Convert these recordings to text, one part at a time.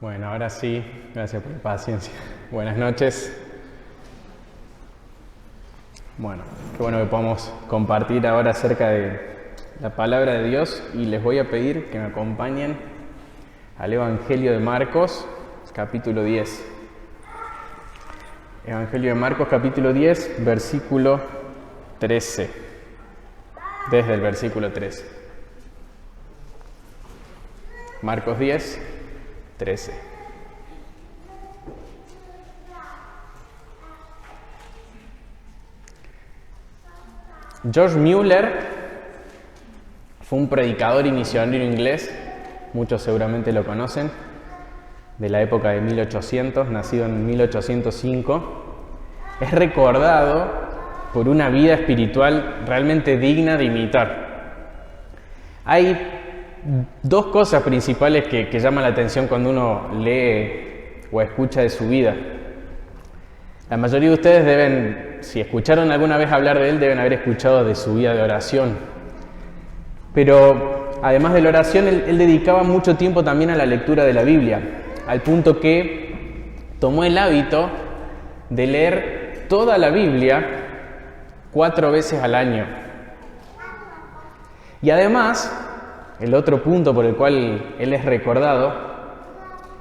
Bueno, ahora sí, gracias por la paciencia. Buenas noches. Bueno, qué bueno que podamos compartir ahora acerca de la palabra de Dios y les voy a pedir que me acompañen al Evangelio de Marcos, capítulo 10. Evangelio de Marcos, capítulo 10, versículo 13. Desde el versículo 13. Marcos 10, 13. George Mueller fue un predicador y misionero inglés, muchos seguramente lo conocen, de la época de 1800, nacido en 1805. Es recordado por una vida espiritual realmente digna de imitar. Hay dos cosas principales que llaman la atención cuando uno lee o escucha de su vida. La mayoría de ustedes deben, si escucharon alguna vez hablar de él, deben haber escuchado de su vida de oración. Pero además de la oración, él dedicaba mucho tiempo también a la lectura de la Biblia, al punto que tomó el hábito de leer toda la Biblia 4 veces al año. Y además, el otro punto por el cual él es recordado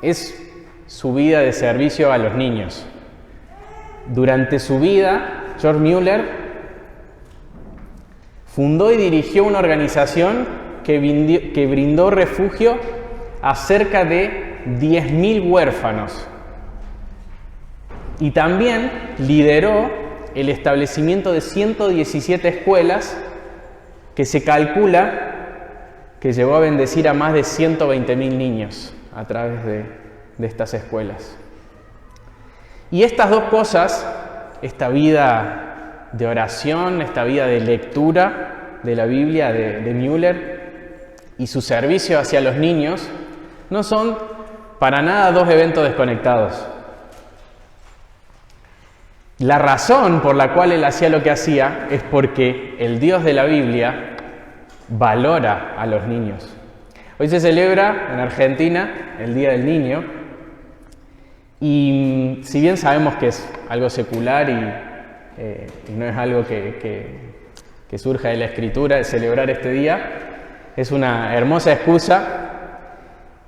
es su vida de servicio a los niños. Durante su vida, George Mueller fundó y dirigió una organización que brindó refugio a cerca de 10.000 huérfanos. Y también lideró el establecimiento de 117 escuelas que se calcula que llegó a bendecir a más de 120.000 niños a través de estas escuelas. Y estas dos cosas, esta vida de oración, esta vida de lectura de la Biblia de Mueller y su servicio hacia los niños, no son para nada dos eventos desconectados. La razón por la cual él hacía lo que hacía es porque el Dios de la Biblia valora a los niños. Hoy se celebra en Argentina el Día del Niño y si bien sabemos que es algo secular y no es algo que surja de la Escritura, de celebrar este día, es una hermosa excusa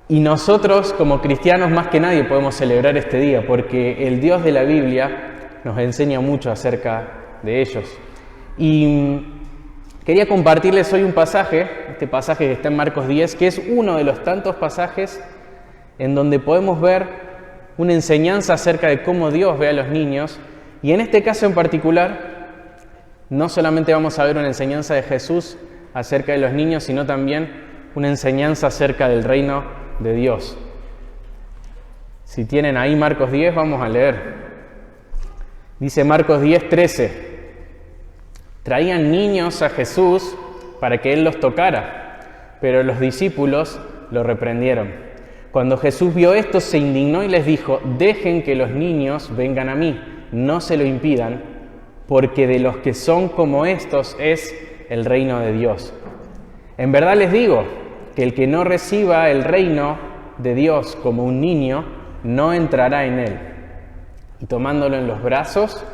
y nosotros como cristianos más que nadie podemos celebrar este día porque el Dios de la Biblia nos enseña mucho acerca de ellos. Y quería compartirles hoy un pasaje, este pasaje que está en Marcos 10, que es uno de los tantos pasajes en donde podemos ver una enseñanza acerca de cómo Dios ve a los niños. Y en este caso en particular, no solamente vamos a ver una enseñanza de Jesús acerca de los niños, sino también una enseñanza acerca del reino de Dios. Si tienen ahí Marcos 10, vamos a leer. Dice Marcos 10, 13. Traían niños a Jesús para que Él los tocara, pero los discípulos lo reprendieron. Cuando Jesús vio esto, se indignó y les dijo: dejen que los niños vengan a mí, no se lo impidan, porque de los que son como estos es el reino de Dios. En verdad les digo que el que no reciba el reino de Dios como un niño, no entrará en él. Y tomándolo en los brazos,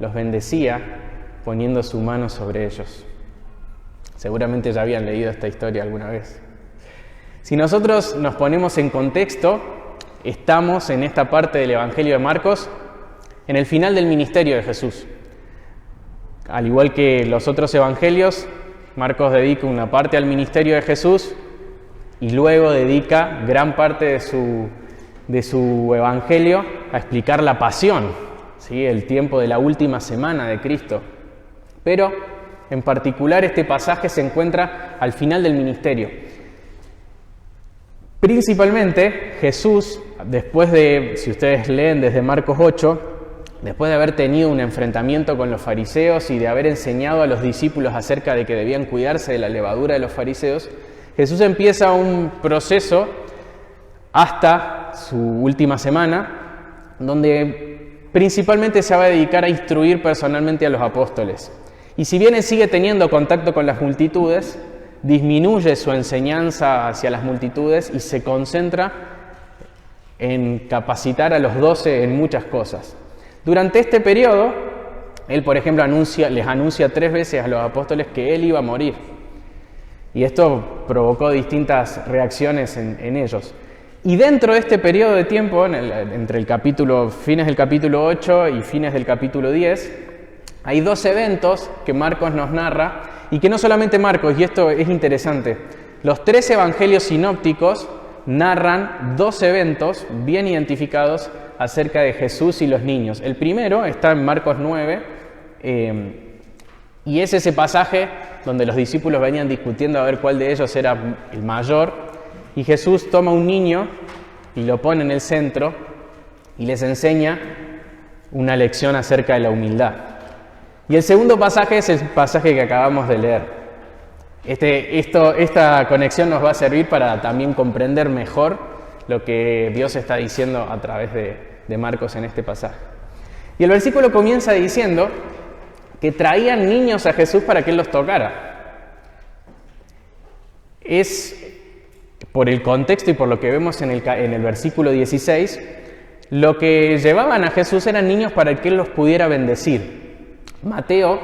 los bendecía, poniendo su mano sobre ellos. Seguramente ya habían leído esta historia alguna vez. Si nosotros nos ponemos en contexto, estamos en esta parte del Evangelio de Marcos, en el final del ministerio de Jesús. Al igual que los otros evangelios, Marcos dedica una parte al ministerio de Jesús y luego dedica gran parte de su evangelio a explicar la pasión, ¿sí? El tiempo de la última semana de Cristo. Pero en particular este pasaje se encuentra al final del ministerio. Principalmente Jesús, después de, si ustedes leen desde Marcos 8, después de haber tenido un enfrentamiento con los fariseos y de haber enseñado a los discípulos acerca de que debían cuidarse de la levadura de los fariseos, Jesús empieza un proceso hasta su última semana, donde principalmente se va a dedicar a instruir personalmente a los apóstoles. Y si bien él sigue teniendo contacto con las multitudes, disminuye su enseñanza hacia las multitudes y se concentra en capacitar a los 12 en muchas cosas. Durante este periodo, él, por ejemplo, les anuncia 3 veces a los apóstoles que él iba a morir. Y esto provocó distintas reacciones en ellos. Y dentro de este periodo de tiempo, entre fines del capítulo 8 y fines del capítulo 10, hay 2 eventos que Marcos nos narra, y que no solamente Marcos, y esto es interesante, los 3 evangelios sinópticos narran 2 eventos bien identificados acerca de Jesús y los niños. El primero está en Marcos 9, y es ese pasaje donde los discípulos venían discutiendo a ver cuál de ellos era el mayor, y Jesús toma un niño y lo pone en el centro y les enseña una lección acerca de la humildad. Y el segundo pasaje es el pasaje que acabamos de leer. Esta conexión nos va a servir para también comprender mejor lo que Dios está diciendo a través de Marcos en este pasaje. Y el versículo comienza diciendo que traían niños a Jesús para que Él los tocara. Es por el contexto y por lo que vemos en el versículo 16, lo que llevaban a Jesús eran niños para que Él los pudiera bendecir. Mateo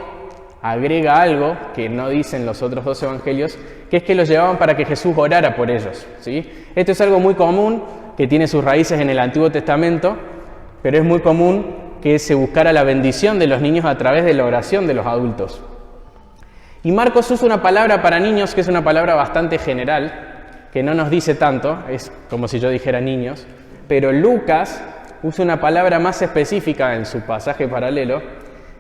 agrega algo que no dicen los otros 2 evangelios, que es que los llevaban para que Jesús orara por ellos, ¿sí? Esto es algo muy común, que tiene sus raíces en el Antiguo Testamento, pero es muy común que se buscara la bendición de los niños a través de la oración de los adultos. Y Marcos usa una palabra para niños que es una palabra bastante general, que no nos dice tanto, es como si yo dijera niños, pero Lucas usa una palabra más específica en su pasaje paralelo,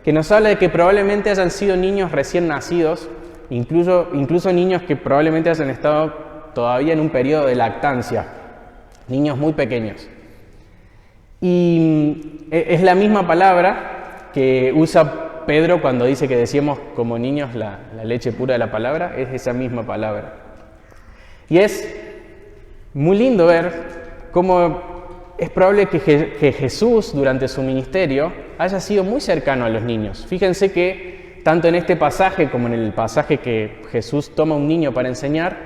que nos habla de que probablemente hayan sido niños recién nacidos, incluso niños que probablemente hayan estado todavía en un periodo de lactancia, niños muy pequeños. Y es la misma palabra que usa Pedro cuando dice que decíamos como niños la leche pura de la palabra, es esa misma palabra. Y es muy lindo ver cómo es probable que Jesús durante su ministerio haya sido muy cercano a los niños. Fíjense que tanto en este pasaje como en el pasaje que Jesús toma un niño para enseñar,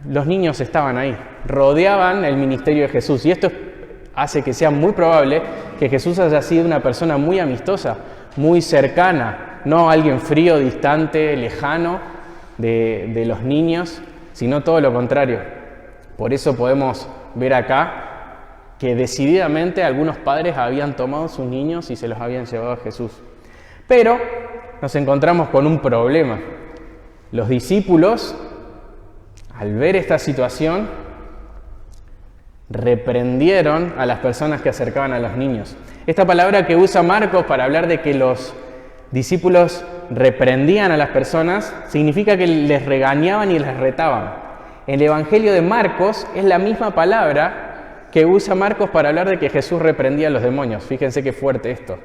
los niños estaban ahí, rodeaban el ministerio de Jesús. Y esto hace que sea muy probable que Jesús haya sido una persona muy amistosa, muy cercana, no alguien frío, distante, lejano de los niños, sino todo lo contrario. Por eso podemos ver acá que decididamente algunos padres habían tomado sus niños y se los habían llevado a Jesús. Pero nos encontramos con un problema. Los discípulos, al ver esta situación, reprendieron a las personas que acercaban a los niños. Esta palabra que usa Marcos para hablar de que los discípulos reprendían a las personas, significa que les regañaban y les retaban. En el Evangelio de Marcos es la misma palabra que usa Marcos para hablar de que Jesús reprendía a los demonios. Fíjense qué fuerte esto.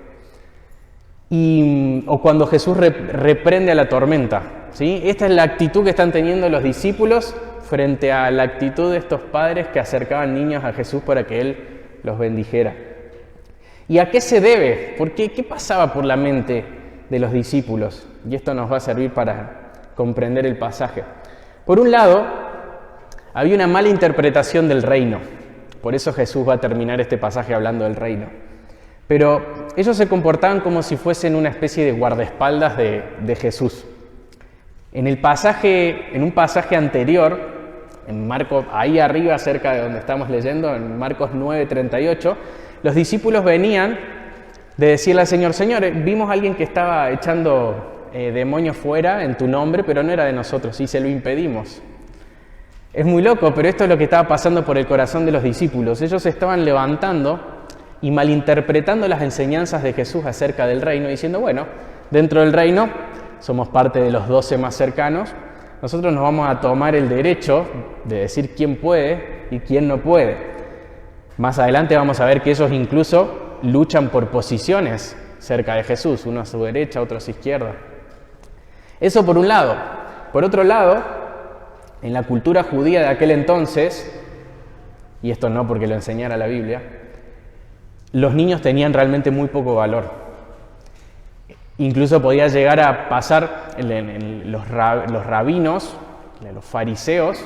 O cuando Jesús reprende a la tormenta, ¿sí? Esta es la actitud que están teniendo los discípulos frente a la actitud de estos padres que acercaban niños a Jesús para que Él los bendijera. ¿Y a qué se debe? ¿Por qué? ¿Qué pasaba por la mente de los discípulos? Y esto nos va a servir para comprender el pasaje. Por un lado, había una mala interpretación del reino. Por eso Jesús va a terminar este pasaje hablando del reino. Pero ellos se comportaban como si fuesen una especie de guardaespaldas de Jesús. En un pasaje anterior, en Marcos, ahí arriba cerca de donde estamos leyendo, en Marcos 9:38, los discípulos venían de decirle al Señor: Señor, vimos a alguien que estaba echando demonios fuera en tu nombre, pero no era de nosotros y se lo impedimos. Es muy loco, pero esto es lo que estaba pasando por el corazón de los discípulos. Ellos se estaban levantando y malinterpretando las enseñanzas de Jesús acerca del reino, diciendo: bueno, dentro del reino somos parte de los 12 más cercanos, nosotros nos vamos a tomar el derecho de decir quién puede y quién no puede. Más adelante vamos a ver que ellos incluso luchan por posiciones cerca de Jesús, uno a su derecha, otro a su izquierda. Eso por un lado. Por otro lado, en la cultura judía de aquel entonces, y esto no porque lo enseñara la Biblia, los niños tenían realmente muy poco valor. Incluso podía llegar a pasar en los rabinos, los fariseos,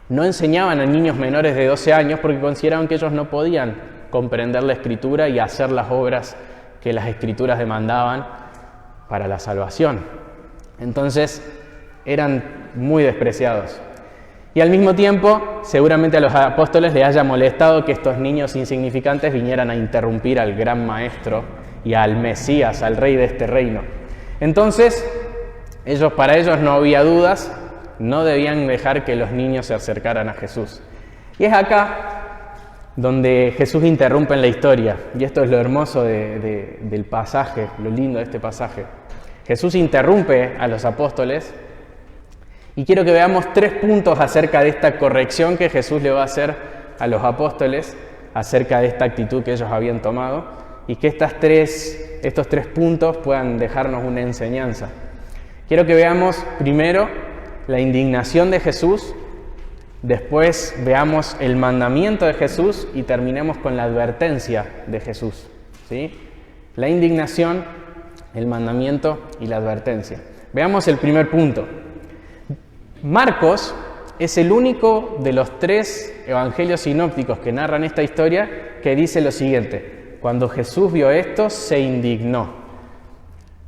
no enseñaban a niños menores de 12 años porque consideraban que ellos no podían comprender la Escritura y hacer las obras que las Escrituras demandaban para la salvación. Entonces eran muy despreciados. Y al mismo tiempo, seguramente a los apóstoles les haya molestado que estos niños insignificantes vinieran a interrumpir al gran maestro y al Mesías, al rey de este reino. Entonces, para ellos no había dudas, no debían dejar que los niños se acercaran a Jesús. Y es acá donde Jesús interrumpe en la historia, y esto es lo hermoso del pasaje, lo lindo de este pasaje. Jesús interrumpe a los apóstoles, y quiero que veamos 3 puntos acerca de esta corrección que Jesús le va a hacer a los apóstoles, acerca de esta actitud que ellos habían tomado, y que estos 3 puntos puedan dejarnos una enseñanza. Quiero que veamos primero la indignación de Jesús, después veamos el mandamiento de Jesús y terminemos con la advertencia de Jesús, ¿sí? La indignación, el mandamiento y la advertencia. Veamos el primer punto. Marcos es el único de los 3 evangelios sinópticos que narran esta historia que dice lo siguiente: cuando Jesús vio esto, se indignó.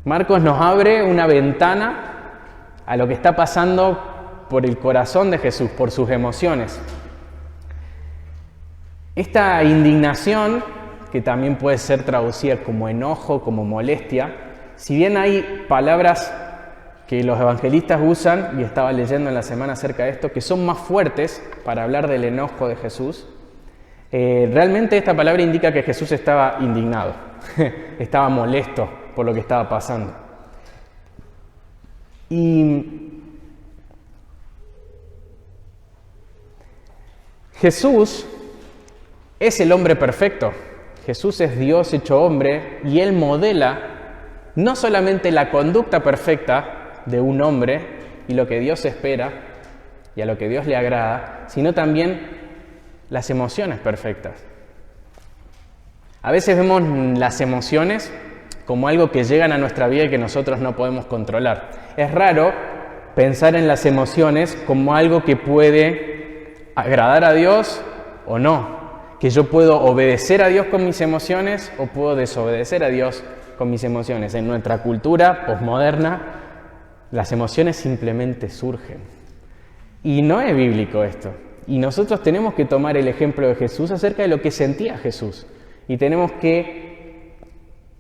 Marcos nos abre una ventana a lo que está pasando por el corazón de Jesús, por sus emociones. Esta indignación, que también puede ser traducida como enojo, como molestia, si bien hay palabras que los evangelistas usan, y estaba leyendo en la semana acerca de esto, que son más fuertes para hablar del enojo de Jesús, realmente esta palabra indica que Jesús estaba indignado, estaba molesto por lo que estaba pasando. Y Jesús es el hombre perfecto. Jesús es Dios hecho hombre y Él modela no solamente la conducta perfecta de un hombre y lo que Dios espera y a lo que Dios le agrada, sino también las emociones perfectas. A veces vemos las emociones como algo que llegan a nuestra vida y que nosotros no podemos controlar. Es raro pensar en las emociones como algo que puede agradar a Dios o no, que yo puedo obedecer a Dios con mis emociones o puedo desobedecer a Dios con mis emociones. En nuestra cultura posmoderna, las emociones simplemente surgen. Y no es bíblico esto. Y nosotros tenemos que tomar el ejemplo de Jesús acerca de lo que sentía Jesús. Y tenemos que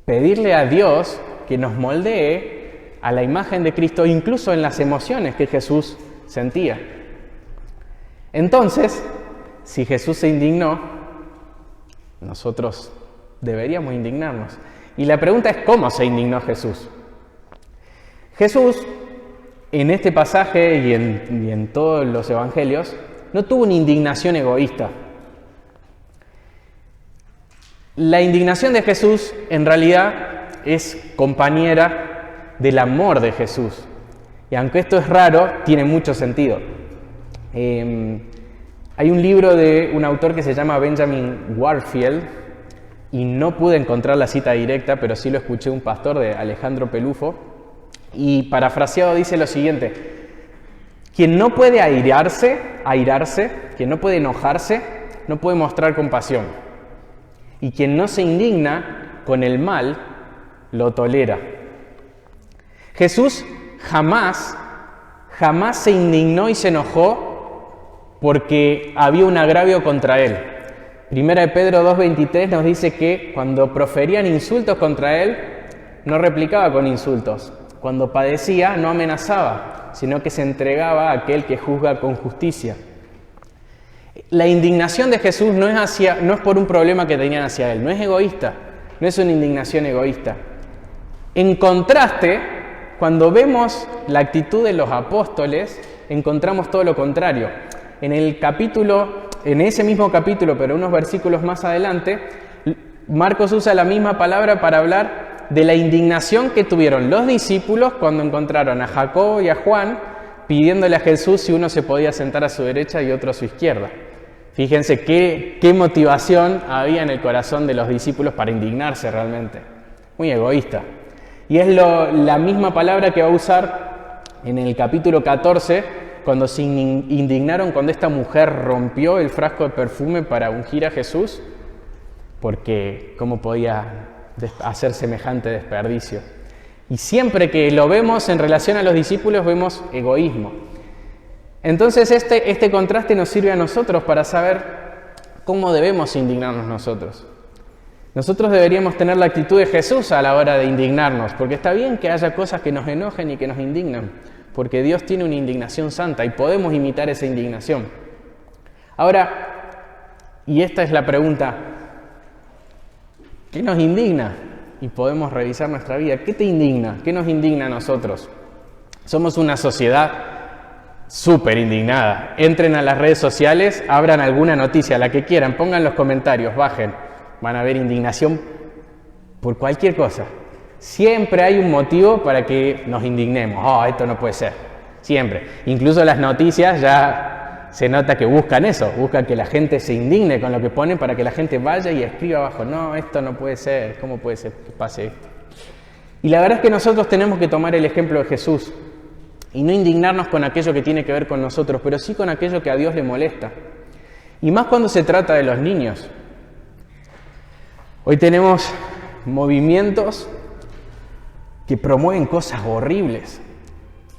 pedirle a Dios que nos moldee a la imagen de Cristo, incluso en las emociones que Jesús sentía. Entonces, si Jesús se indignó, nosotros deberíamos indignarnos. Y la pregunta es, ¿cómo se indignó Jesús? Jesús, en este pasaje y en todos los evangelios, no tuvo una indignación egoísta. La indignación de Jesús, en realidad, es compañera del amor de Jesús. Y aunque esto es raro, tiene mucho sentido. Hay un libro de un autor que se llama Benjamin Warfield, y no pude encontrar la cita directa, pero sí lo escuché un pastor de Alejandro Pelufo, y parafraseado dice lo siguiente: quien no puede airarse, quien no puede enojarse, no puede mostrar compasión. Y quien no se indigna con el mal, lo tolera. Jesús jamás se indignó y se enojó porque había un agravio contra él. Primera de Pedro 2:23 nos dice que cuando proferían insultos contra él, no replicaba con insultos. Cuando padecía, no amenazaba, sino que se entregaba a aquel que juzga con justicia. La indignación de Jesús no es por un problema que tenían hacia él, no es egoísta, no es una indignación egoísta. En contraste, cuando vemos la actitud de los apóstoles, encontramos todo lo contrario. En ese mismo capítulo, pero unos versículos más adelante, Marcos usa la misma palabra para hablar de la indignación que tuvieron los discípulos cuando encontraron a Jacobo y a Juan pidiéndole a Jesús si uno se podía sentar a su derecha y otro a su izquierda. Fíjense qué motivación había en el corazón de los discípulos para indignarse realmente. Muy egoísta. Y es la misma palabra que va a usar en el capítulo 14 cuando se indignaron cuando esta mujer rompió el frasco de perfume para ungir a Jesús? Porque ¿cómo podía hacer semejante desperdicio? Y siempre que lo vemos en relación a los discípulos vemos egoísmo. Entonces este contraste nos sirve a nosotros para saber cómo debemos indignarnos nosotros. Nosotros deberíamos tener la actitud de Jesús a la hora de indignarnos, porque está bien que haya cosas que nos enojen y que nos indignan, porque Dios tiene una indignación santa y podemos imitar esa indignación. Ahora, y esta es la pregunta, ¿qué nos indigna? Y podemos revisar nuestra vida. ¿Qué te indigna? ¿Qué nos indigna a nosotros? Somos una sociedad súper indignada. Entren a las redes sociales, abran alguna noticia, la que quieran, pongan los comentarios, bajen. Van a ver indignación por cualquier cosa. Siempre hay un motivo para que nos indignemos. Oh, esto no puede ser. Siempre. Incluso las noticias ya se nota que buscan eso. Buscan que la gente se indigne con lo que ponen para que la gente vaya y escriba abajo. No, esto no puede ser. ¿Cómo puede ser que pase esto? Y la verdad es que nosotros tenemos que tomar el ejemplo de Jesús y no indignarnos con aquello que tiene que ver con nosotros, pero sí con aquello que a Dios le molesta. Y más cuando se trata de los niños. Hoy tenemos movimientos que promueven cosas horribles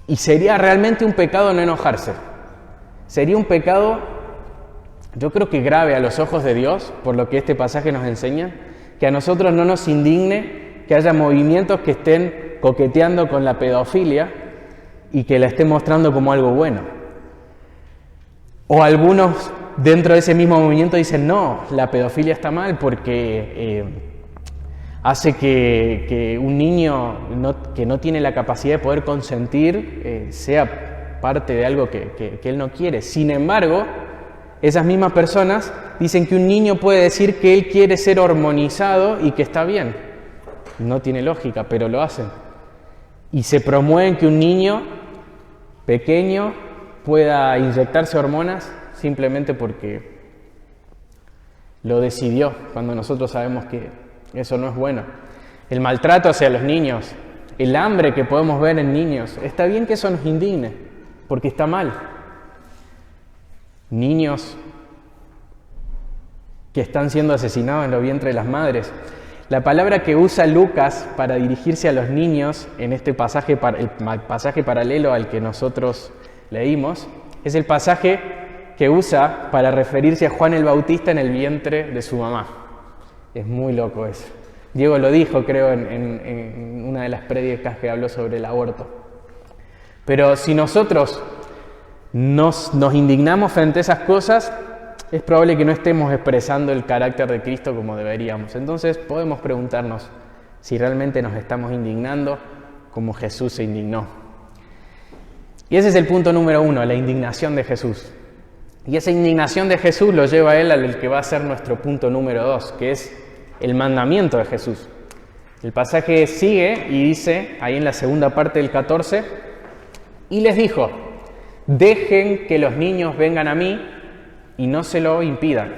y sería realmente un pecado no enojarse. Sería un pecado, yo creo que grave a los ojos de Dios, por lo que este pasaje nos enseña, que a nosotros no nos indigne que haya movimientos que estén coqueteando con la pedofilia y que la estén mostrando como algo bueno. O algunos dentro de ese mismo movimiento dicen, no, la pedofilia está mal porque hace que un niño que no tiene la capacidad de poder consentir sea parte de algo que él no quiere. Sin embargo, esas mismas personas dicen que un niño puede decir que él quiere ser hormonizado y que está bien. No tiene lógica, pero lo hacen. Y se promueven que un niño pequeño pueda inyectarse hormonas simplemente porque lo decidió, cuando nosotros sabemos que eso no es bueno. El maltrato hacia los niños, el hambre que podemos ver en niños, está bien que eso nos indigne, porque está mal. Niños que están siendo asesinados en los vientres de las madres. La palabra que usa Lucas para dirigirse a los niños en este pasaje, el pasaje paralelo al que nosotros leímos, es el pasaje que usa para referirse a Juan el Bautista en el vientre de su mamá. Es muy loco eso. Diego lo dijo, creo, en una de las prédicas que habló sobre el aborto. Pero si nosotros nos indignamos frente a esas cosas, es probable que no estemos expresando el carácter de Cristo como deberíamos. Entonces podemos preguntarnos si realmente nos estamos indignando como Jesús se indignó. Y ese es el punto número 1, la indignación de Jesús. Y esa indignación de Jesús lo lleva a él al que va a ser nuestro punto número 2, que es el mandamiento de Jesús. El pasaje sigue y dice, ahí en la segunda parte del 14, y les dijo, dejen que los niños vengan a mí y no se lo impidan.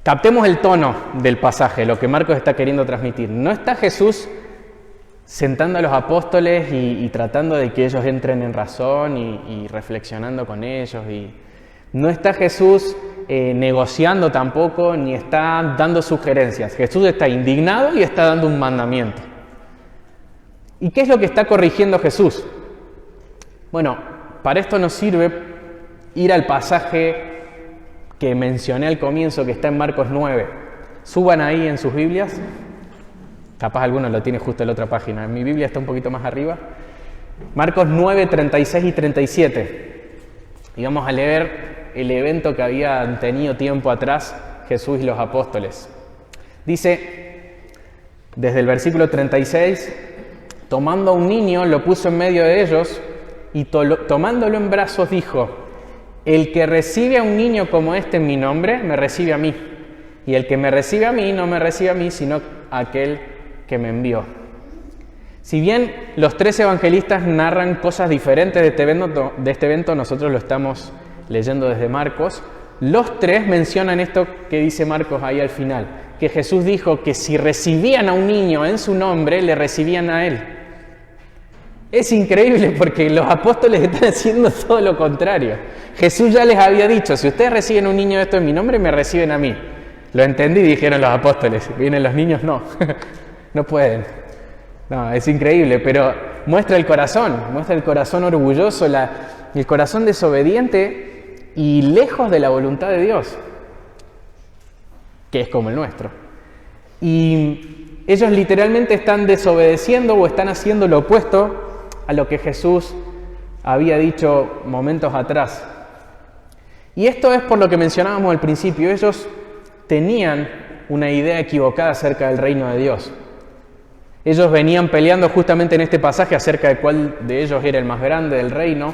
Captemos el tono del pasaje, lo que Marcos está queriendo transmitir. No está Jesús sentando a los apóstoles y tratando de que ellos entren en razón y reflexionando con ellos. Y no está Jesús negociando tampoco, ni está dando sugerencias. Jesús está indignado y está dando un mandamiento. ¿Y qué es lo que está corrigiendo Jesús? Bueno, para esto nos sirve ir al pasaje que mencioné al comienzo, que está en Marcos 9. Suban ahí en sus Biblias. Capaz alguno lo tiene justo en la otra página. En mi Biblia está un poquito más arriba. Marcos 9, 36 y 37. Y vamos a leer el evento que habían tenido tiempo atrás Jesús y los apóstoles. Dice, desde el versículo 36, tomando a un niño, lo puso en medio de ellos y tomándolo en brazos dijo, el que recibe a un niño como este en mi nombre, me recibe a mí. Y el que me recibe a mí, no me recibe a mí, sino a aquel que me envió. Si bien los 3 evangelistas narran cosas diferentes de este evento, nosotros lo estamos leyendo desde Marcos, los 3 mencionan esto que dice Marcos ahí al final, que Jesús dijo que si recibían a un niño en su nombre, le recibían a él. Es increíble porque los apóstoles están haciendo todo lo contrario. Jesús ya les había dicho, si ustedes reciben un niño de esto en mi nombre, me reciben a mí. Lo entendí, dijeron los apóstoles. Vienen los niños, no, no pueden. No, es increíble, pero muestra el corazón orgulloso, el corazón desobediente y lejos de la voluntad de Dios, que es como el nuestro. Y ellos literalmente están desobedeciendo o están haciendo lo opuesto a lo que Jesús había dicho momentos atrás. Y esto es por lo que mencionábamos al principio. Ellos tenían una idea equivocada acerca del reino de Dios. Ellos venían peleando justamente en este pasaje acerca de cuál de ellos era el más grande del reino.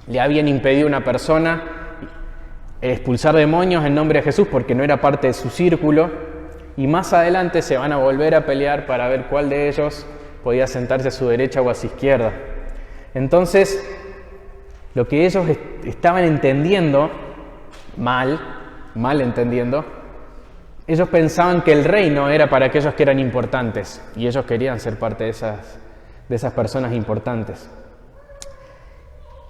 Le habían impedido a una persona expulsar demonios en nombre de Jesús porque no era parte de su círculo. Y más adelante se van a volver a pelear para ver cuál de ellos podía sentarse a su derecha o a su izquierda. Entonces, lo que ellos estaban entendiendo, mal entendiendo, ellos pensaban que el reino era para aquellos que eran importantes y ellos querían ser parte de esas personas importantes.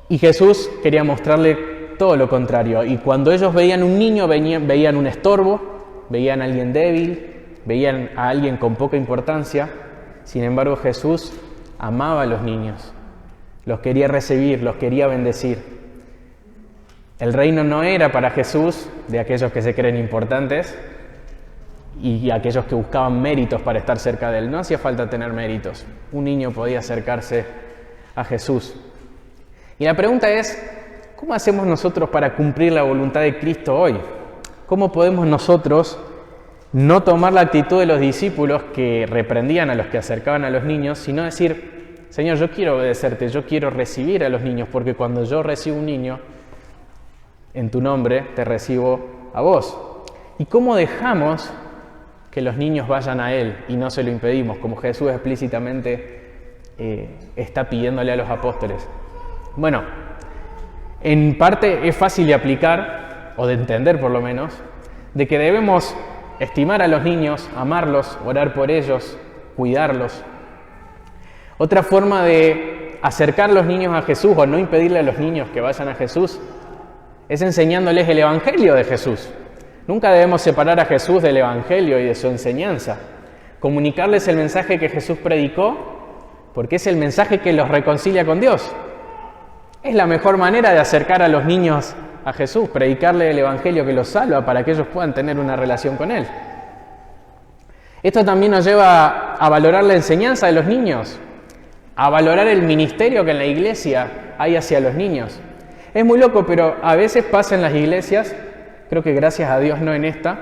Y Jesús quería mostrarle todo lo contrario. Y cuando ellos veían un niño, veían un estorbo, veían a alguien débil, veían a alguien con poca importancia. Sin embargo, Jesús amaba a los niños, los quería recibir, los quería bendecir. El reino no era para Jesús de aquellos que se creen importantes y aquellos que buscaban méritos para estar cerca de Él. No hacía falta tener méritos. Un niño podía acercarse a Jesús. Y la pregunta es, ¿cómo hacemos nosotros para cumplir la voluntad de Cristo hoy? ¿Cómo podemos nosotros no tomar la actitud de los discípulos que reprendían a los que acercaban a los niños, sino decir, Señor, yo quiero obedecerte, yo quiero recibir a los niños, porque cuando yo recibo un niño, en tu nombre te recibo a vos? ¿Y cómo dejamos que los niños vayan a Él y no se lo impedimos, como Jesús explícitamente está pidiéndole a los apóstoles? Bueno, en parte es fácil de aplicar, o de entender por lo menos, de que debemos estimar a los niños, amarlos, orar por ellos, cuidarlos. Otra forma de acercar a los niños a Jesús o no impedirle a los niños que vayan a Jesús es enseñándoles el Evangelio de Jesús. Nunca debemos separar a Jesús del Evangelio y de su enseñanza. Comunicarles el mensaje que Jesús predicó, porque es el mensaje que los reconcilia con Dios. Es la mejor manera de acercar a los niños a Jesús, predicarle el Evangelio que los salva para que ellos puedan tener una relación con Él. Esto también nos lleva a valorar la enseñanza de los niños, a valorar el ministerio que en la iglesia hay hacia los niños. Es muy loco, pero a veces pasa en las iglesias, creo que gracias a Dios no en esta,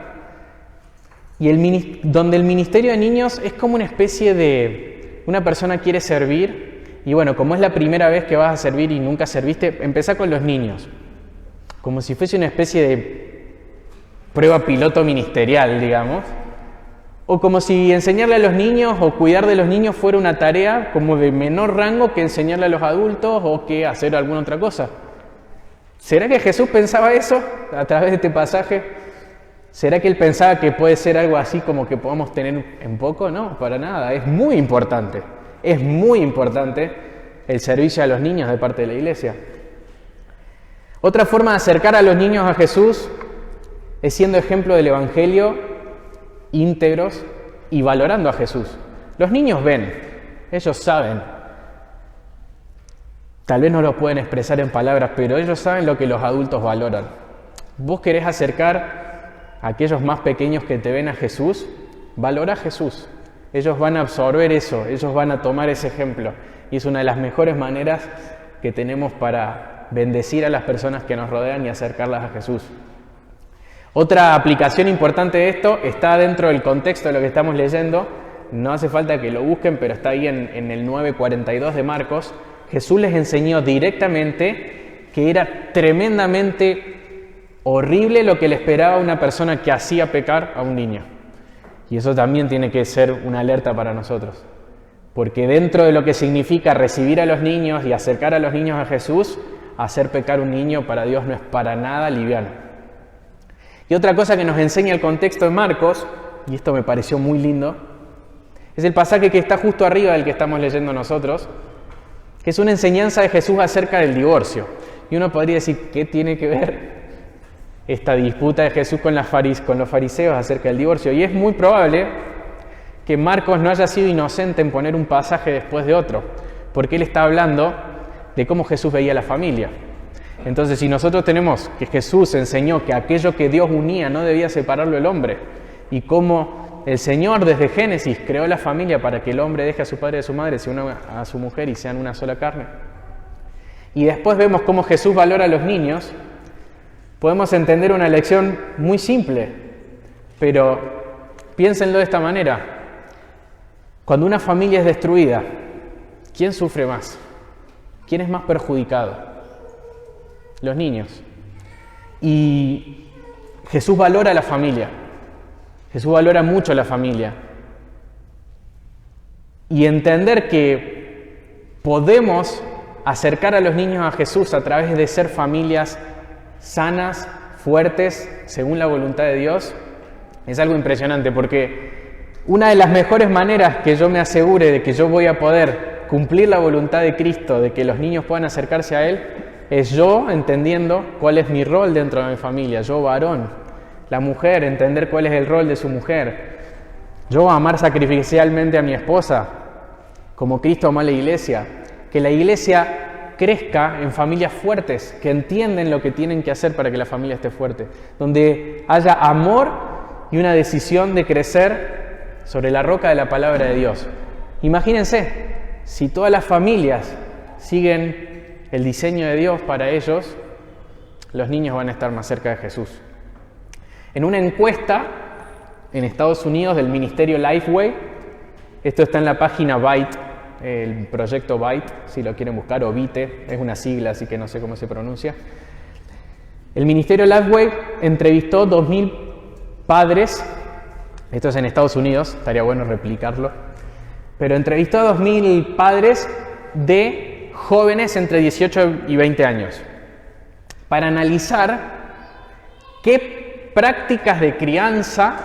y donde el ministerio de niños es como una especie de, una persona quiere servir, y bueno, como es la primera vez que vas a servir y nunca serviste, empezá con los niños, como si fuese una especie de prueba piloto ministerial, digamos, o como si enseñarle a los niños o cuidar de los niños fuera una tarea como de menor rango que enseñarle a los adultos o que hacer alguna otra cosa. ¿Será que Jesús pensaba eso a través de este pasaje? ¿Será que Él pensaba que puede ser algo así como que podamos tener en poco? No, para nada. Es muy importante el servicio a los niños de parte de la iglesia. Otra forma de acercar a los niños a Jesús es siendo ejemplo del Evangelio, íntegros y valorando a Jesús. Los niños ven, ellos saben. Tal vez no lo pueden expresar en palabras, pero ellos saben lo que los adultos valoran. Vos querés acercar a aquellos más pequeños que te ven a Jesús, valora a Jesús. Ellos van a absorber eso, ellos van a tomar ese ejemplo. Y es una de las mejores maneras que tenemos para bendecir a las personas que nos rodean y acercarlas a Jesús. Otra aplicación importante de esto está dentro del contexto de lo que estamos leyendo. No hace falta que lo busquen, pero está ahí en el 9:42 de Marcos. Jesús les enseñó directamente que era tremendamente horrible lo que le esperaba a una persona que hacía pecar a un niño. Y eso también tiene que ser una alerta para nosotros. Porque dentro de lo que significa recibir a los niños y acercar a los niños a Jesús, hacer pecar a un niño para Dios no es para nada liviano. Y otra cosa que nos enseña el contexto de Marcos, y esto me pareció muy lindo, es el pasaje que está justo arriba del que estamos leyendo nosotros, que es una enseñanza de Jesús acerca del divorcio. Y uno podría decir, ¿qué tiene que ver esta disputa de Jesús con los fariseos acerca del divorcio? Y es muy probable que Marcos no haya sido inocente en poner un pasaje después de otro, porque él está hablando de cómo Jesús veía la familia. Entonces, si nosotros tenemos que Jesús enseñó que aquello que Dios unía no debía separarlo el hombre, y cómo el Señor desde Génesis creó la familia para que el hombre deje a su padre y a su madre, se una a su mujer y sean una sola carne, y después vemos cómo Jesús valora a los niños, podemos entender una lección muy simple, pero piénsenlo de esta manera. Cuando una familia es destruida, ¿quién sufre más? ¿Quién es más perjudicado? Los niños. Y Jesús valora a la familia. Jesús valora mucho a la familia. Y entender que podemos acercar a los niños a Jesús a través de ser familias sanas, fuertes, según la voluntad de Dios, es algo impresionante, porque una de las mejores maneras que yo me asegure de que yo voy a poder cumplir la voluntad de Cristo, de que los niños puedan acercarse a Él, es yo entendiendo cuál es mi rol dentro de mi familia, yo varón, la mujer, entender cuál es el rol de su mujer, yo amar sacrificialmente a mi esposa, como Cristo amó a la iglesia, que la iglesia crezca en familias fuertes, que entienden lo que tienen que hacer para que la familia esté fuerte, donde haya amor y una decisión de crecer sobre la roca de la palabra de Dios. Imagínense, si todas las familias siguen el diseño de Dios para ellos, los niños van a estar más cerca de Jesús. En una encuesta en Estados Unidos del ministerio Lifeway, esto está en la página Byte, el proyecto Byte, si lo quieren buscar, o Vite, es una sigla, así que no sé cómo se pronuncia. El ministerio Lifeway entrevistó 2.000 padres, esto es en Estados Unidos, estaría bueno replicarlo, pero entrevistó a 2.000 padres de jóvenes entre 18 y 20 años para analizar qué prácticas de crianza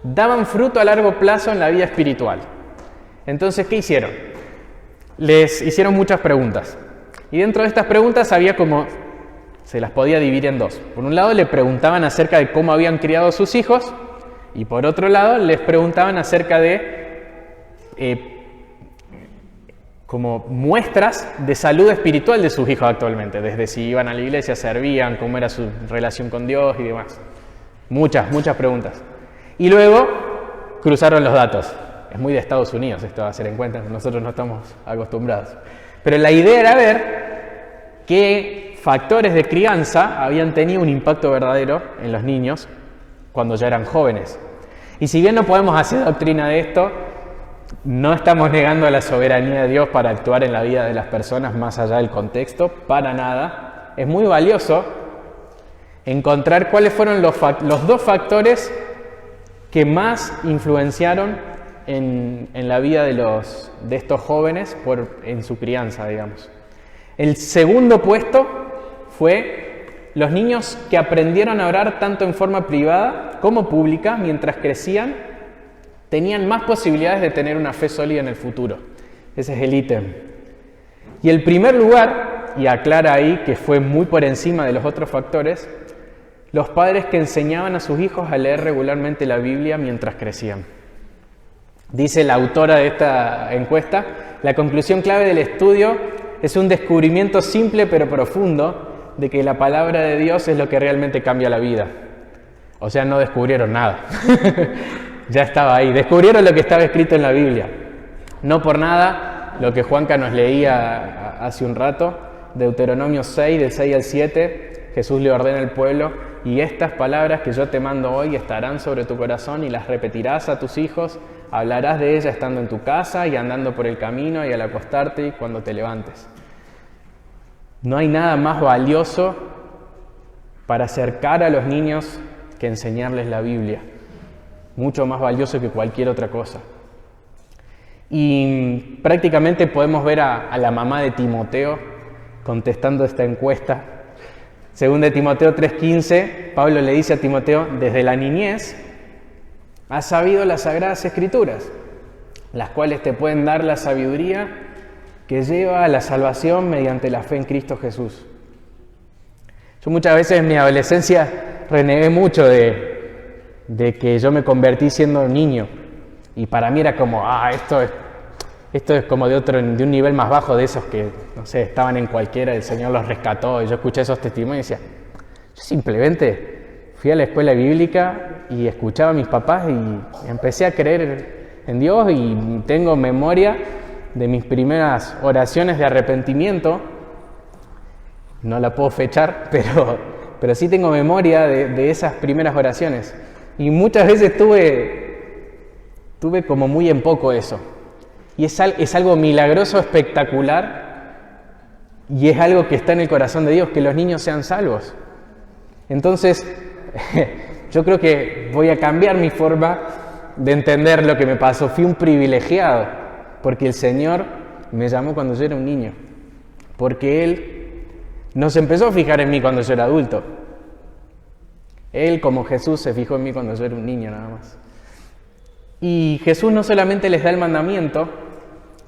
daban fruto a largo plazo en la vida espiritual. Entonces, ¿qué hicieron? Les hicieron muchas preguntas. Y dentro de estas preguntas había como, se las podía dividir en dos. Por un lado le preguntaban acerca de cómo habían criado a sus hijos, y por otro lado les preguntaban acerca de como muestras de salud espiritual de sus hijos actualmente, desde si iban a la iglesia, servían, cómo era su relación con Dios y demás. Muchas preguntas. Y luego cruzaron los datos. Es muy de Estados Unidos esto va a ser en cuenta, nosotros no estamos acostumbrados. Pero la idea era ver qué factores de crianza habían tenido un impacto verdadero en los niños cuando ya eran jóvenes. Y si bien no podemos hacer doctrina de esto, no estamos negando a la soberanía de Dios para actuar en la vida de las personas más allá del contexto, para nada. Es muy valioso encontrar cuáles fueron los dos factores que más influenciaron en la vida de estos jóvenes en su crianza, digamos. El segundo puesto fue los niños que aprendieron a orar tanto en forma privada como pública mientras crecían, tenían más posibilidades de tener una fe sólida en el futuro. Ese es el ítem. Y el primer lugar, y aclara ahí que fue muy por encima de los otros factores, los padres que enseñaban a sus hijos a leer regularmente la Biblia mientras crecían. Dice la autora de esta encuesta, la conclusión clave del estudio es un descubrimiento simple pero profundo de que la palabra de Dios es lo que realmente cambia la vida. O sea, no descubrieron nada. Ya estaba ahí. Descubrieron lo que estaba escrito en la Biblia. No por nada, lo que Juanca nos leía hace un rato, Deuteronomio 6, del 6 al 7, Jesús le ordena al pueblo, y estas palabras que yo te mando hoy estarán sobre tu corazón y las repetirás a tus hijos, hablarás de ellas estando en tu casa y andando por el camino y al acostarte y cuando te levantes. No hay nada más valioso para acercar a los niños que enseñarles la Biblia. Mucho más valioso que cualquier otra cosa. Y prácticamente podemos ver a la mamá de Timoteo contestando esta encuesta. Según de Timoteo 3:15, Pablo le dice a Timoteo, desde la niñez has sabido las Sagradas Escrituras, las cuales te pueden dar la sabiduría que lleva a la salvación mediante la fe en Cristo Jesús. Yo muchas veces en mi adolescencia renegué mucho de que yo me convertí siendo niño. Y para mí era como, esto es como de un nivel más bajo de esos que, no sé, estaban en cualquiera, el Señor los rescató. Y yo escuché esos testimonios y decía, yo simplemente fui a la escuela bíblica y escuchaba a mis papás y empecé a creer en Dios y tengo memoria de mis primeras oraciones de arrepentimiento. No la puedo fechar, pero sí tengo memoria de esas primeras oraciones. Y muchas veces tuve como muy en poco eso. Y es algo milagroso, espectacular, y es algo que está en el corazón de Dios, que los niños sean salvos. Entonces, yo creo que voy a cambiar mi forma de entender lo que me pasó. Fui un privilegiado, porque el Señor me llamó cuando yo era un niño, porque Él no se empezó a fijar en mí cuando yo era adulto. Él, como Jesús, se fijó en mí cuando yo era un niño nada más. Y Jesús no solamente les da el mandamiento,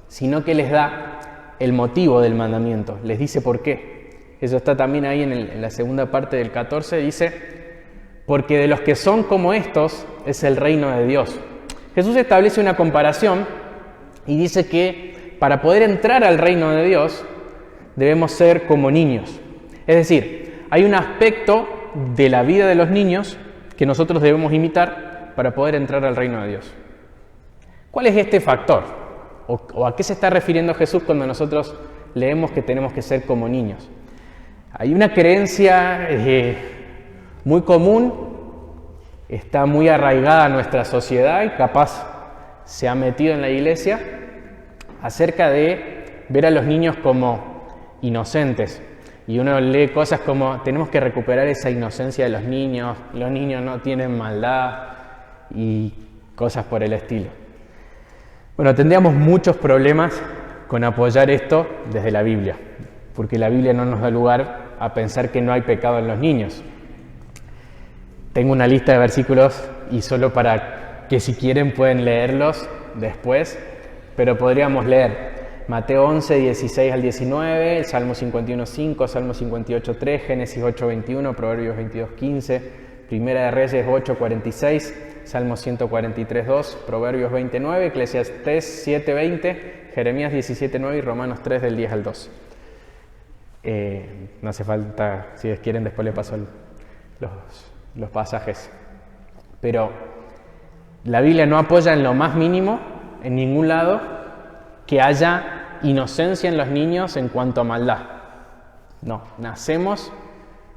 sino que les da el motivo del mandamiento. Les dice por qué. Eso está también ahí en la segunda parte del 14. Dice, porque de los que son como estos es el reino de Dios. Jesús establece una comparación y dice que para poder entrar al reino de Dios debemos ser como niños. Es decir, hay un aspecto de la vida de los niños que nosotros debemos imitar para poder entrar al reino de Dios. ¿Cuál es este factor? ¿O a qué se está refiriendo Jesús cuando nosotros leemos que tenemos que ser como niños? Hay una creencia muy común, está muy arraigada a nuestra sociedad y capaz se ha metido en la iglesia acerca de ver a los niños como inocentes. Y uno lee cosas como, tenemos que recuperar esa inocencia de los niños no tienen maldad y cosas por el estilo. Bueno, tendríamos muchos problemas con apoyar esto desde la Biblia, porque la Biblia no nos da lugar a pensar que no hay pecado en los niños. Tengo una lista de versículos y solo para que si quieren pueden leerlos después, pero podríamos leer Mateo 11, 16 al 19, Salmo 51, 5, Salmo 58, 3, Génesis 8, 21, Proverbios 22, 15, Primera de Reyes 8, 46, Salmo 143, 2, Proverbios 29, Eclesiastés 7, 20, Jeremías 17, 9 y Romanos 3 del 10 al 12. No hace falta, si quieren después le paso los pasajes. Pero la Biblia no apoya en lo más mínimo, en ningún lado, que haya inocencia en los niños en cuanto a maldad. No, nacemos,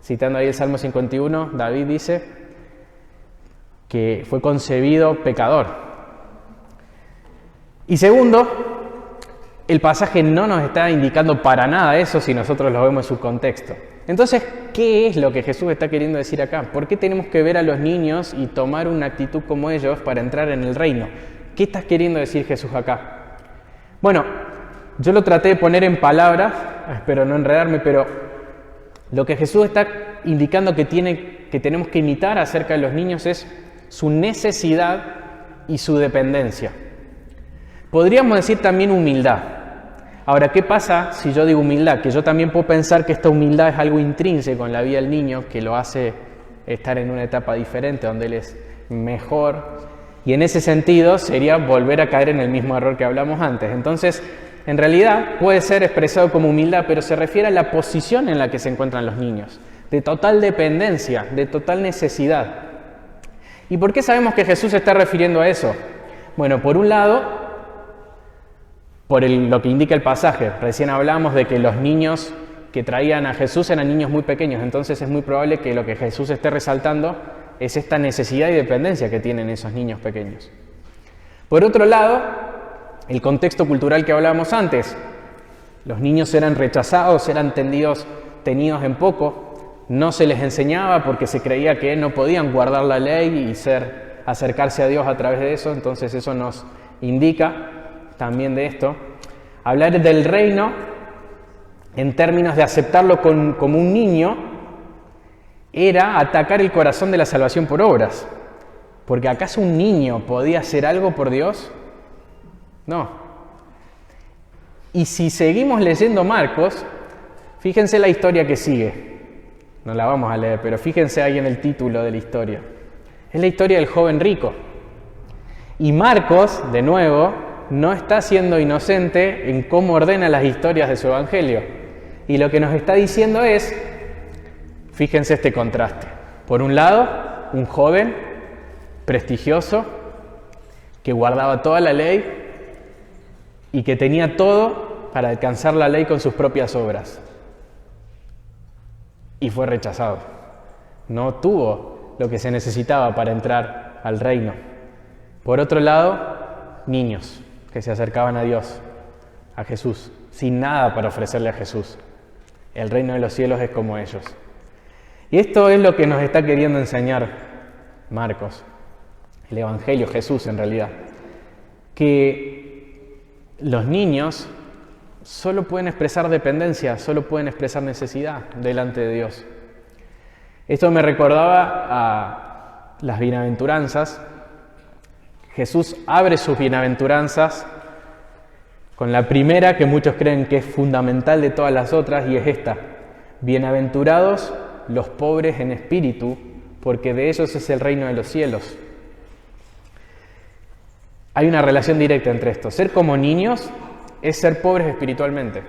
citando ahí el Salmo 51, David dice que fue concebido pecador. Y segundo, el pasaje no nos está indicando para nada eso si nosotros lo vemos en su contexto. Entonces, ¿qué es lo que Jesús está queriendo decir acá? ¿Por qué tenemos que ver a los niños y tomar una actitud como ellos para entrar en el reino? ¿Qué está queriendo decir Jesús acá? Bueno, yo lo traté de poner en palabras, espero no enredarme, pero lo que Jesús está indicando que tenemos que imitar acerca de los niños es su necesidad y su dependencia. Podríamos decir también humildad. Ahora, ¿qué pasa si yo digo humildad? Que yo también puedo pensar que esta humildad es algo intrínseco en la vida del niño, que lo hace estar en una etapa diferente, donde él es mejor. Y en ese sentido sería volver a caer en el mismo error que hablamos antes. Entonces, en realidad puede ser expresado como humildad, pero se refiere a la posición en la que se encuentran los niños, de total dependencia, de total necesidad. ¿Y por qué sabemos que Jesús se está refiriendo a eso? Bueno, por un lado, lo que indica el pasaje. Recién hablamos de que los niños que traían a Jesús eran niños muy pequeños, entonces es muy probable que lo que Jesús esté resaltando es esta necesidad y dependencia que tienen esos niños pequeños. Por otro lado, el contexto cultural que hablábamos antes. Los niños eran rechazados, eran tenidos en poco, no se les enseñaba porque se creía que no podían guardar la ley y acercarse a Dios a través de eso, entonces eso nos indica también de esto. Hablar del reino en términos de aceptarlo como un niño era atacar el corazón de la salvación por obras. Porque ¿acaso un niño podía hacer algo por Dios? No. Y si seguimos leyendo Marcos, fíjense la historia que sigue. No la vamos a leer, pero fíjense ahí en el título de la historia. Es la historia del joven rico. Y Marcos, de nuevo, no está siendo inocente en cómo ordena las historias de su evangelio. Y lo que nos está diciendo es, fíjense este contraste. Por un lado, un joven prestigioso que guardaba toda la ley y que tenía todo para alcanzar la ley con sus propias obras. Y fue rechazado. No tuvo lo que se necesitaba para entrar al reino. Por otro lado, niños que se acercaban a Dios, a Jesús, sin nada para ofrecerle a Jesús. El reino de los cielos es como ellos. Y esto es lo que nos está queriendo enseñar Marcos, el Evangelio, Jesús en realidad. Que los niños solo pueden expresar dependencia, solo pueden expresar necesidad delante de Dios. Esto me recordaba a las bienaventuranzas. Jesús abre sus bienaventuranzas con la primera que muchos creen que es fundamental de todas las otras, y es esta: bienaventurados los pobres en espíritu, porque de ellos es el reino de los cielos. Hay una relación directa entre esto. Ser como niños es ser pobres espiritualmente.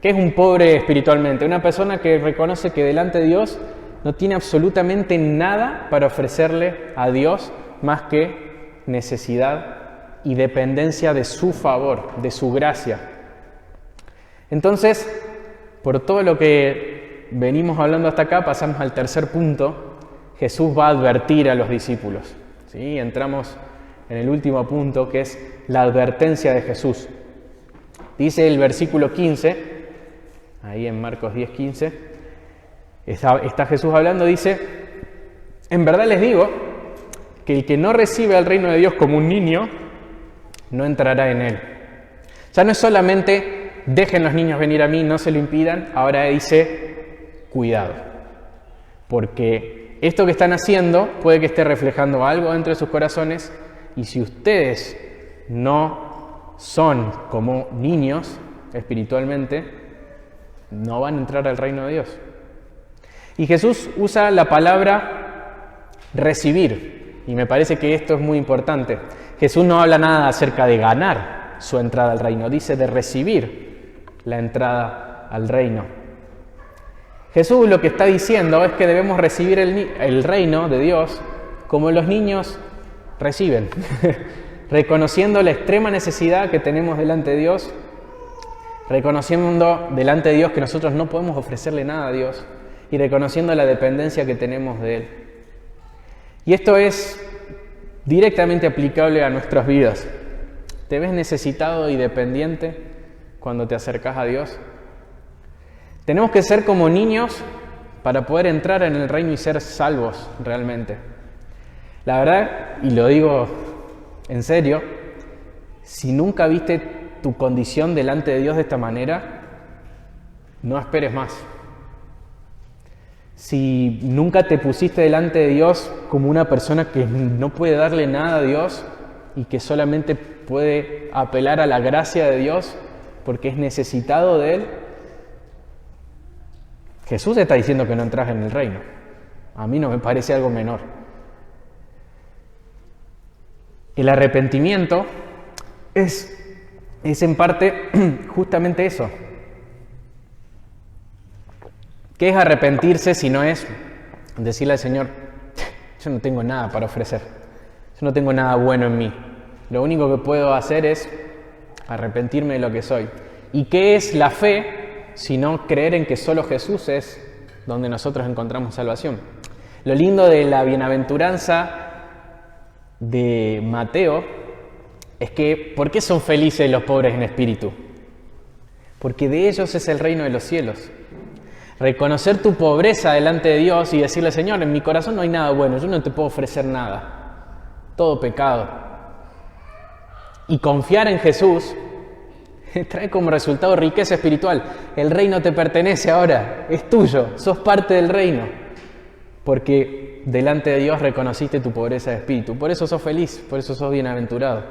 ¿Qué es un pobre espiritualmente? Una persona que reconoce que delante de Dios no tiene absolutamente nada para ofrecerle a Dios más que necesidad y dependencia de su favor, de su gracia. Entonces, por todo lo que venimos hablando hasta acá, pasamos al tercer punto. Jesús va a advertir a los discípulos. ¿Sí? Entramos en el último punto, que es la advertencia de Jesús. Dice el versículo 15, ahí en Marcos 10:15, está Jesús hablando, dice: en verdad les digo que el que no recibe el reino de Dios como un niño, no entrará en él. Ya no es solamente dejen los niños venir a mí, no se lo impidan, ahora dice cuidado, porque esto que están haciendo puede que esté reflejando algo dentro de sus corazones, y si ustedes no son como niños espiritualmente, no van a entrar al reino de Dios. Y Jesús usa la palabra recibir, y me parece que esto es muy importante. Jesús no habla nada acerca de ganar su entrada al reino, dice de recibir la entrada al reino. Jesús lo que está diciendo es que debemos recibir el reino de Dios como los niños reciben, reconociendo la extrema necesidad que tenemos delante de Dios, reconociendo delante de Dios que nosotros no podemos ofrecerle nada a Dios y reconociendo la dependencia que tenemos de Él. Y esto es directamente aplicable a nuestras vidas. ¿Te ves necesitado y dependiente cuando te acercas a Dios? Tenemos que ser como niños para poder entrar en el reino y ser salvos realmente. La verdad, y lo digo en serio, si nunca viste tu condición delante de Dios de esta manera, no esperes más. Si nunca te pusiste delante de Dios como una persona que no puede darle nada a Dios y que solamente puede apelar a la gracia de Dios porque es necesitado de Él, Jesús está diciendo que no entras en el reino. A mí no me parece algo menor. El arrepentimiento es en parte justamente eso. ¿Qué es arrepentirse si no es decirle al Señor: yo no tengo nada para ofrecer, yo no tengo nada bueno en mí, lo único que puedo hacer es arrepentirme de lo que soy? ¿Y qué es la fe sino creer en que solo Jesús es donde nosotros encontramos salvación? Lo lindo de la bienaventuranza de Mateo es que, ¿por qué son felices los pobres en espíritu? Porque de ellos es el reino de los cielos. Reconocer tu pobreza delante de Dios y decirle: Señor, en mi corazón no hay nada bueno, yo no te puedo ofrecer nada, todo pecado. Y confiar en Jesús trae como resultado riqueza espiritual. El reino te pertenece ahora, es tuyo, sos parte del reino, porque delante de Dios reconociste tu pobreza de espíritu. Por eso sos feliz, por eso sos bienaventurado.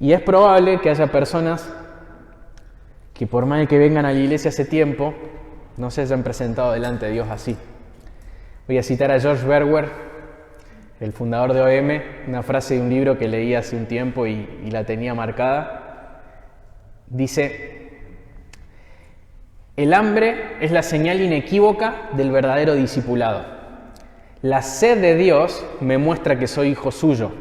Y es probable que haya personas que por más que vengan a la iglesia hace tiempo, no se hayan presentado delante de Dios así. Voy a citar a George Verwer, el fundador de OM, una frase de un libro que leí hace un tiempo y la tenía marcada. Dice: el hambre es la señal inequívoca del verdadero discipulado. La sed de Dios me muestra que soy hijo suyo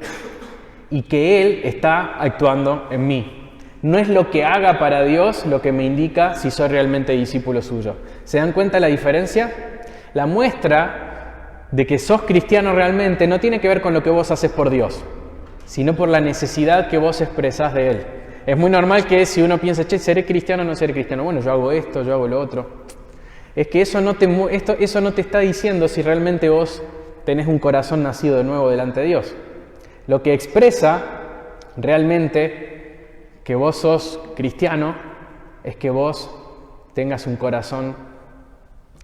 y que Él está actuando en mí. No es lo que haga para Dios lo que me indica si soy realmente discípulo suyo. ¿Se dan cuenta la diferencia? La muestra de que sos cristiano realmente no tiene que ver con lo que vos haces por Dios, sino por la necesidad que vos expresás de Él. Es muy normal que si uno piensa, che, ¿seré cristiano o no seré cristiano? Bueno, yo hago esto, yo hago lo otro. Es que eso no te está diciendo si realmente vos tenés un corazón nacido de nuevo delante de Dios. Lo que expresa realmente que vos sos cristiano es que vos tengas un corazón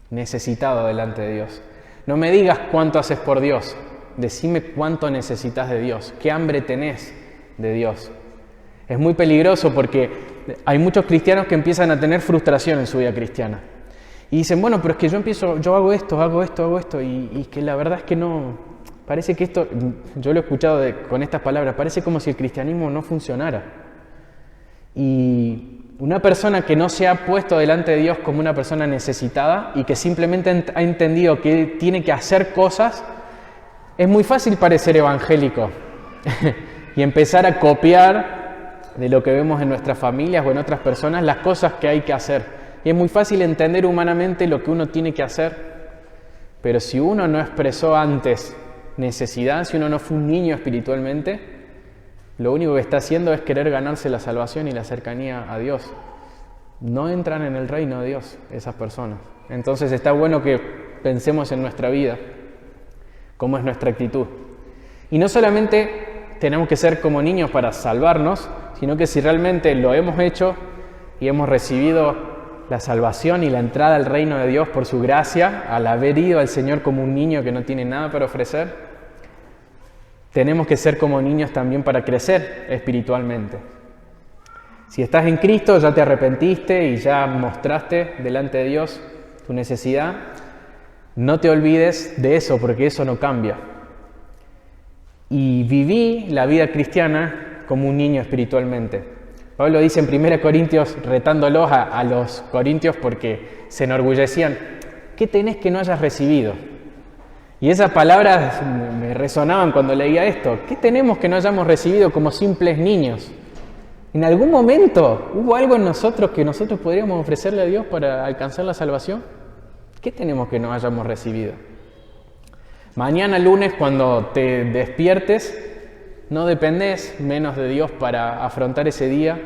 necesitado delante de Dios. No me digas cuánto haces por Dios, decime cuánto necesitas de Dios, qué hambre tenés de Dios. Es muy peligroso porque hay muchos cristianos que empiezan a tener frustración en su vida cristiana. Y dicen, bueno, pero es que yo hago esto, y que la verdad es que no, parece que esto, yo lo he escuchado con estas palabras, parece como si el cristianismo no funcionara. Y una persona que no se ha puesto delante de Dios como una persona necesitada y que simplemente ha entendido que tiene que hacer cosas, es muy fácil parecer evangélico y empezar a copiar de lo que vemos en nuestras familias o en otras personas las cosas que hay que hacer. Y es muy fácil entender humanamente lo que uno tiene que hacer, pero si uno no expresó antes necesidad, si uno no fue un niño espiritualmente, lo único que está haciendo es querer ganarse la salvación y la cercanía a Dios. No entran en el reino de Dios esas personas. Entonces está bueno que pensemos en nuestra vida, cómo es nuestra actitud. Y no solamente tenemos que ser como niños para salvarnos, sino que si realmente lo hemos hecho y hemos recibido la salvación y la entrada al reino de Dios por su gracia, al haber ido al Señor como un niño que no tiene nada para ofrecer, tenemos que ser como niños también para crecer espiritualmente. Si estás en Cristo, ya te arrepentiste y ya mostraste delante de Dios tu necesidad, no te olvides de eso, porque eso no cambia. Y viví la vida cristiana como un niño espiritualmente. Pablo dice en 1 Corintios, retándolos a los corintios porque se enorgullecían, ¿qué tenés que no hayas recibido? Y esas palabras me resonaban cuando leía esto. ¿Qué tenemos que no hayamos recibido como simples niños? ¿En algún momento hubo algo en nosotros que nosotros podríamos ofrecerle a Dios para alcanzar la salvación? ¿Qué tenemos que no hayamos recibido? Mañana lunes, cuando te despiertes, no dependés menos de Dios para afrontar ese día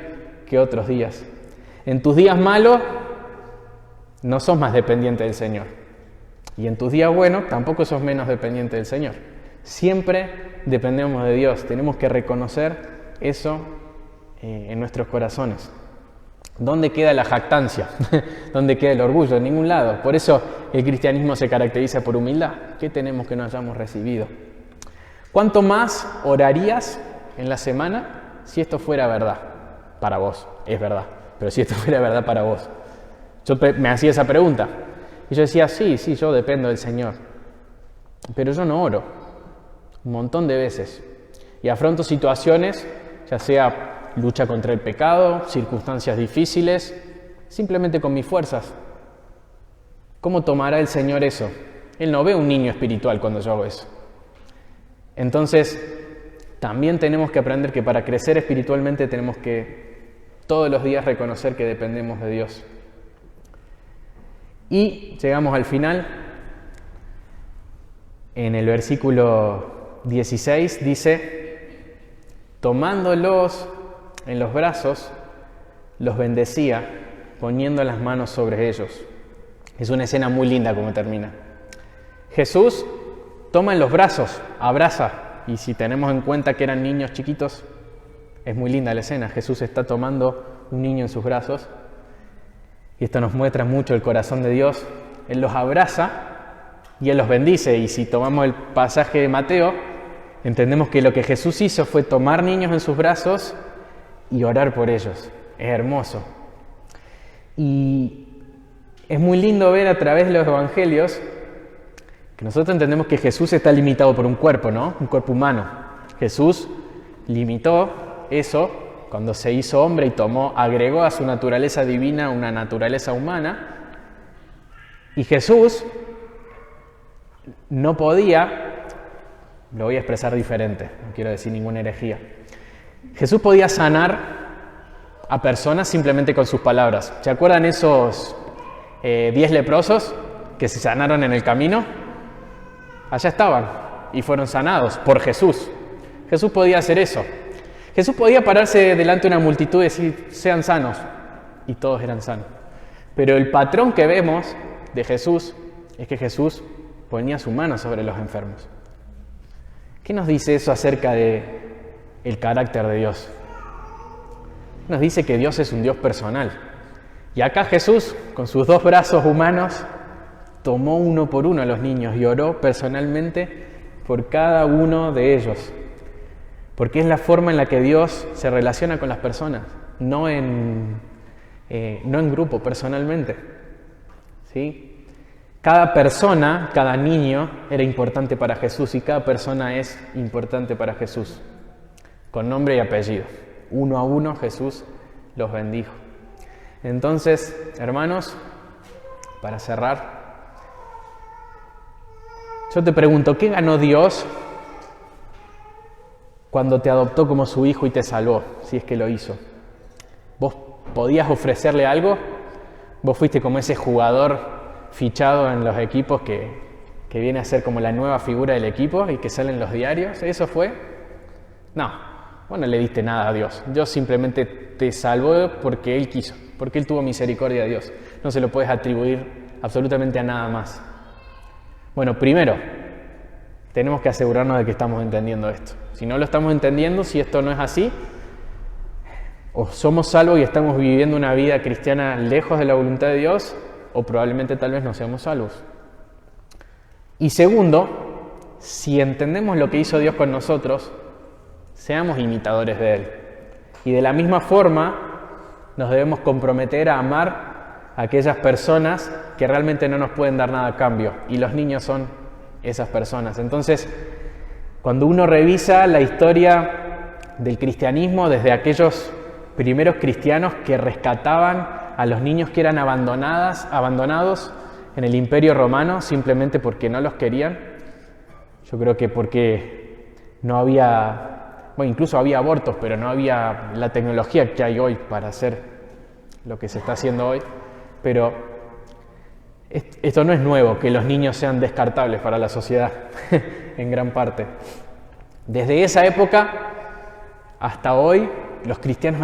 que otros días. En tus días malos, no sos más dependiente del Señor. Y en tus días buenos tampoco sos menos dependiente del Señor. Siempre dependemos de Dios. Tenemos que reconocer eso en nuestros corazones. ¿Dónde queda la jactancia? ¿Dónde queda el orgullo? En ningún lado. Por eso el cristianismo se caracteriza por humildad. ¿Qué tenemos que no hayamos recibido? ¿Cuánto más orarías en la semana si esto fuera verdad? Para vos, es verdad. Pero si esto fuera verdad para vos. Yo me hacía esa pregunta. Y yo decía, sí, yo dependo del Señor. Pero yo no oro. Un montón de veces. Y afronto situaciones, ya sea lucha contra el pecado, circunstancias difíciles, simplemente con mis fuerzas. ¿Cómo tomará el Señor eso? Él no ve un niño espiritual cuando yo hago eso. Entonces, también tenemos que aprender que para crecer espiritualmente tenemos que todos los días reconocer que dependemos de Dios. Y llegamos al final. En el versículo 16 dice, tomándolos en los brazos, los bendecía, poniendo las manos sobre ellos. Es una escena muy linda como termina. Jesús toma en los brazos, abraza, y si tenemos en cuenta que eran niños chiquitos, es muy linda la escena. Jesús está tomando un niño en sus brazos, y esto nos muestra mucho el corazón de Dios. Él los abraza y Él los bendice, y si tomamos el pasaje de Mateo, entendemos que lo que Jesús hizo fue tomar niños en sus brazos y orar por ellos. Es hermoso. Y es muy lindo ver a través de los evangelios que nosotros entendemos que Jesús está limitado por un cuerpo, ¿no? Un cuerpo humano. Jesús limitó eso cuando se hizo hombre y agregó a su naturaleza divina una naturaleza humana. Y Jesús no podía, lo voy a expresar diferente, no quiero decir ninguna herejía. Jesús podía sanar a personas simplemente con sus palabras. ¿Se acuerdan esos 10 leprosos que se sanaron en el camino? Allá estaban y fueron sanados por Jesús. Jesús podía hacer eso. Jesús podía pararse delante de una multitud y decir, sean sanos. Y todos eran sanos. Pero el patrón que vemos de Jesús es que Jesús ponía su mano sobre los enfermos. ¿Qué nos dice eso acerca del carácter de Dios? Nos dice que Dios es un Dios personal. Y acá Jesús, con sus 2 brazos humanos, tomó uno por uno a los niños y oró personalmente por cada uno de ellos. Porque es la forma en la que Dios se relaciona con las personas, no en grupo, personalmente. ¿Sí? Cada persona, cada niño era importante para Jesús y cada persona es importante para Jesús, con nombre y apellido. Uno a uno Jesús los bendijo. Entonces, hermanos, para cerrar, yo te pregunto, ¿qué ganó Dios cuando te adoptó como su hijo y te salvó, si es que lo hizo? ¿Vos podías ofrecerle algo? ¿Vos fuiste como ese jugador fichado en los equipos que viene a ser como la nueva figura del equipo y que sale en los diarios? ¿Eso fue? No, vos no le diste nada a Dios. Dios simplemente te salvó porque Él quiso, porque Él tuvo misericordia de Dios. No se lo puedes atribuir absolutamente a nada más. Bueno, primero, tenemos que asegurarnos de que estamos entendiendo esto. Si no lo estamos entendiendo, si esto no es así, o somos salvos y estamos viviendo una vida cristiana lejos de la voluntad de Dios, o probablemente tal vez no seamos salvos. Y segundo, si entendemos lo que hizo Dios con nosotros, seamos imitadores de Él. Y de la misma forma, nos debemos comprometer a amar a aquellas personas que realmente no nos pueden dar nada a cambio. Y los niños son esas personas. Entonces, cuando uno revisa la historia del cristianismo desde aquellos primeros cristianos que rescataban a los niños que eran abandonados en el Imperio Romano simplemente porque no los querían, yo creo que porque no había, bueno, incluso había abortos, pero no había la tecnología que hay hoy para hacer lo que se está haciendo hoy. Pero esto no es nuevo, que los niños sean descartables para la sociedad, en gran parte. Desde esa época hasta hoy, los cristianos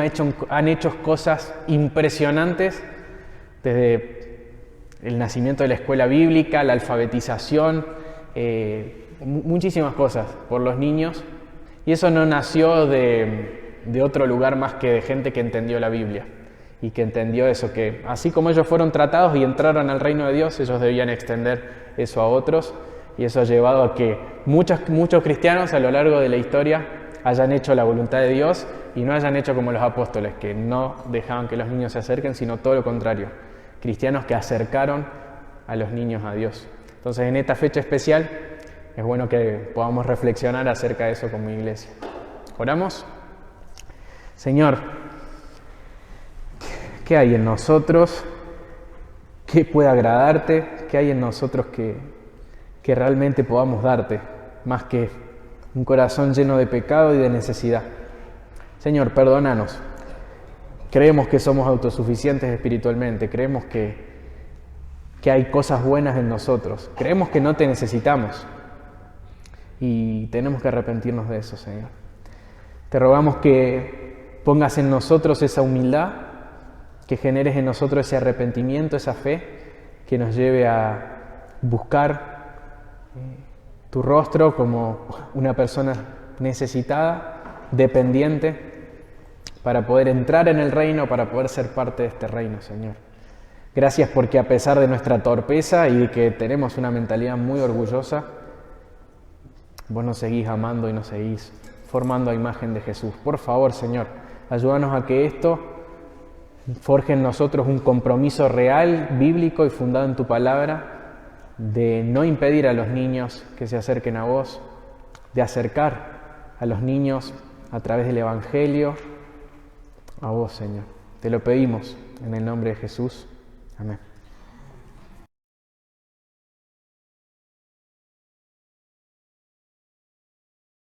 han hecho cosas impresionantes, desde el nacimiento de la escuela bíblica, la alfabetización, muchísimas cosas por los niños. Y eso no nació de otro lugar más que de gente que entendió la Biblia. Y que entendió eso, que así como ellos fueron tratados y entraron al reino de Dios, ellos debían extender eso a otros, y eso ha llevado a que muchos cristianos a lo largo de la historia hayan hecho la voluntad de Dios y no hayan hecho como los apóstoles, que no dejaban que los niños se acerquen, sino todo lo contrario, cristianos que acercaron a los niños a Dios. Entonces, en esta fecha especial es bueno que podamos reflexionar acerca de eso como iglesia. ¿Oramos? Señor, ¿qué hay en nosotros que pueda agradarte? ¿Qué hay en nosotros que realmente podamos darte? Más que un corazón lleno de pecado y de necesidad. Señor, perdónanos. Creemos que somos autosuficientes espiritualmente. Creemos que hay cosas buenas en nosotros. Creemos que no te necesitamos. Y tenemos que arrepentirnos de eso, Señor. Te rogamos que pongas en nosotros esa humildad, que generes en nosotros ese arrepentimiento, esa fe, que nos lleve a buscar tu rostro como una persona necesitada, dependiente, para poder entrar en el reino, para poder ser parte de este reino, Señor. Gracias porque a pesar de nuestra torpeza y de que tenemos una mentalidad muy orgullosa, vos nos seguís amando y nos seguís formando a imagen de Jesús. Por favor, Señor, ayúdanos a que esto forje en nosotros un compromiso real, bíblico y fundado en tu palabra, de no impedir a los niños que se acerquen a vos, de acercar a los niños a través del Evangelio a vos, Señor. Te lo pedimos en el nombre de Jesús. Amén.